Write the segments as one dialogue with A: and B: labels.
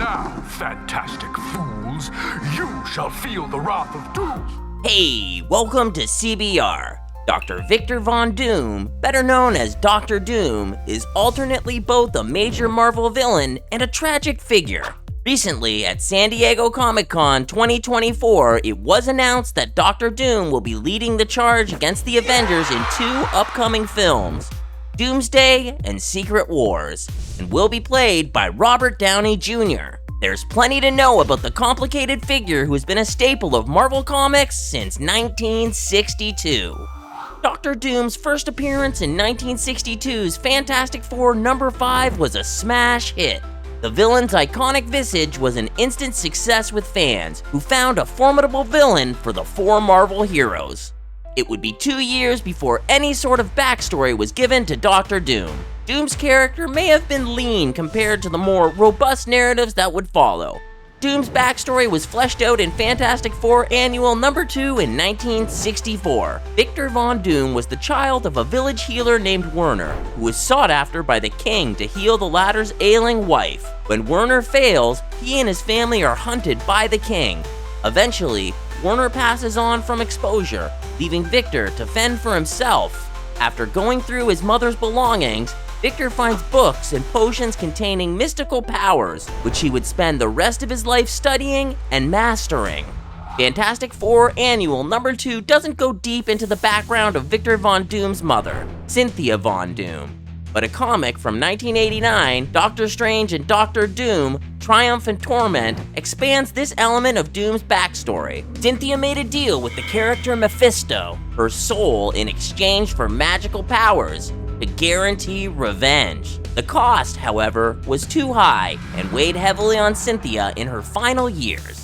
A: Now, fantastic fools, you shall feel the wrath of doom.
B: Hey, welcome to CBR. Dr. Victor Von Doom, better known as Dr. Doom, is alternately both a major Marvel villain and a tragic figure. Recently, at San Diego Comic-Con 2024, it was announced that Dr. Doom will be leading the charge against the Avengers in 2 upcoming films, Doomsday and Secret Wars, and will be played by Robert Downey Jr. There's plenty to know about the complicated figure who has been a staple of Marvel Comics since 1962. Dr. Doom's first appearance in 1962's Fantastic Four #5 was a smash hit. The villain's iconic visage was an instant success with fans, who found a formidable villain for the 4 Marvel heroes. It would be 2 years before any sort of backstory was given to Dr. Doom. Doom's character may have been lean compared to the more robust narratives that would follow. Doom's backstory was fleshed out in Fantastic Four Annual #2 in 1964. Victor Von Doom was the child of a village healer named Werner, who was sought after by the king to heal the latter's ailing wife. When Werner fails, he and his family are hunted by the king. Eventually, Werner passes on from exposure, leaving Victor to fend for himself. After going through his mother's belongings, Victor finds books and potions containing mystical powers, which he would spend the rest of his life studying and mastering. Fantastic Four Annual #2 doesn't go deep into the background of Victor Von Doom's mother, Cynthia Von Doom, but a comic from 1989, Doctor Strange and Dr. Doom, Triumph and Torment, expands this element of Doom's backstory. Cynthia made a deal with the character Mephisto, her soul in exchange for magical powers, to guarantee revenge. The cost, however, was too high and weighed heavily on Cynthia in her final years.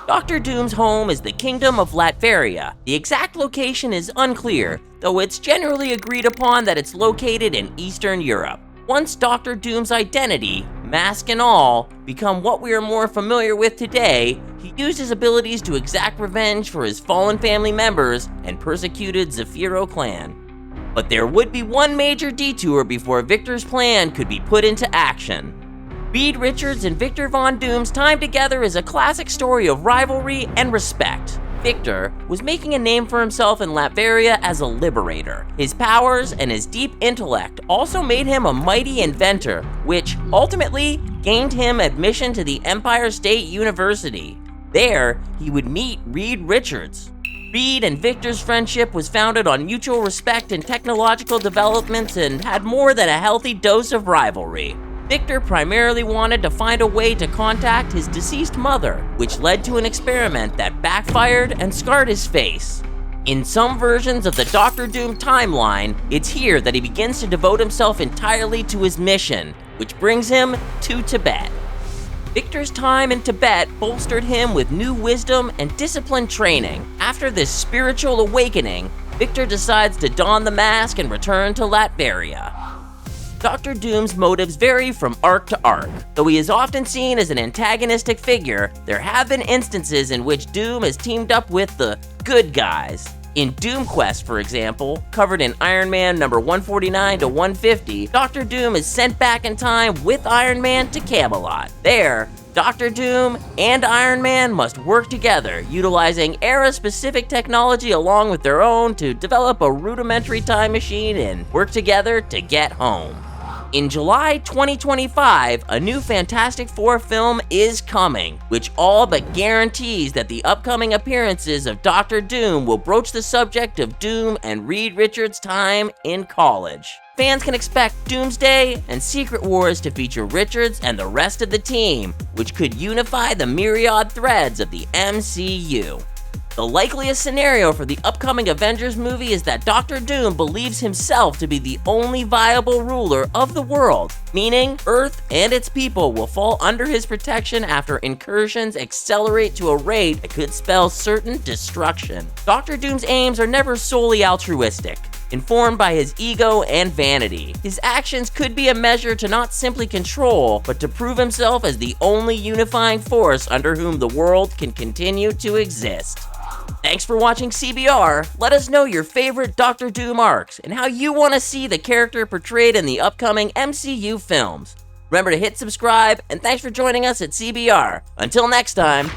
B: Dr. Doom's home is the Kingdom of Latvia. The exact location is unclear, though it's generally agreed upon that it's located in Eastern Europe. Once Dr. Doom's identity, mask and all, become what we are more familiar with today, he used his abilities to exact revenge for his fallen family members and persecuted Zafiro clan. But there would be one major detour before Victor's plan could be put into action. Reed Richards and Victor Von Doom's time together is a classic story of rivalry and respect. Victor was making a name for himself in Latvia as a liberator. His powers and his deep intellect also made him a mighty inventor, which ultimately gained him admission to the Empire State University. There, he would meet Reed Richards. Reed and Victor's friendship was founded on mutual respect and technological developments and had more than a healthy dose of rivalry. Victor primarily wanted to find a way to contact his deceased mother, which led to an experiment that backfired and scarred his face. In some versions of the Dr. Doom timeline, it's here that he begins to devote himself entirely to his mission, which brings him to Tibet. Victor's time in Tibet bolstered him with new wisdom and disciplined training. After this spiritual awakening, Victor decides to don the mask and return to Latvia. Dr. Doom's motives vary from arc to arc. Though he is often seen as an antagonistic figure, there have been instances in which Doom has teamed up with the good guys. In Doom Quest, for example, covered in Iron Man number 149 to 150, Dr. Doom is sent back in time with Iron Man to Camelot. There, Dr. Doom and Iron Man must work together, utilizing era-specific technology along with their own to develop a rudimentary time machine and work together to get home. In July 2025, a new Fantastic Four film is coming, which all but guarantees that the upcoming appearances of Dr. Doom will broach the subject of Doom and Reed Richards' time in college. Fans can expect Doomsday and Secret Wars to feature Richards and the rest of the team, which could unify the myriad threads of the MCU. The likeliest scenario for the upcoming Avengers movie is that Dr. Doom believes himself to be the only viable ruler of the world, meaning Earth and its people will fall under his protection after incursions accelerate to a rate that could spell certain destruction. Dr. Doom's aims are never solely altruistic. Informed by his ego and vanity, his actions could be a measure to not simply control, but to prove himself as the only unifying force under whom the world can continue to exist. Thanks for watching CBR. Let us know your favorite Dr. Doom arcs and how you want to see the character portrayed in the upcoming MCU films. Remember to hit subscribe, and thanks for joining us at CBR. Until next time,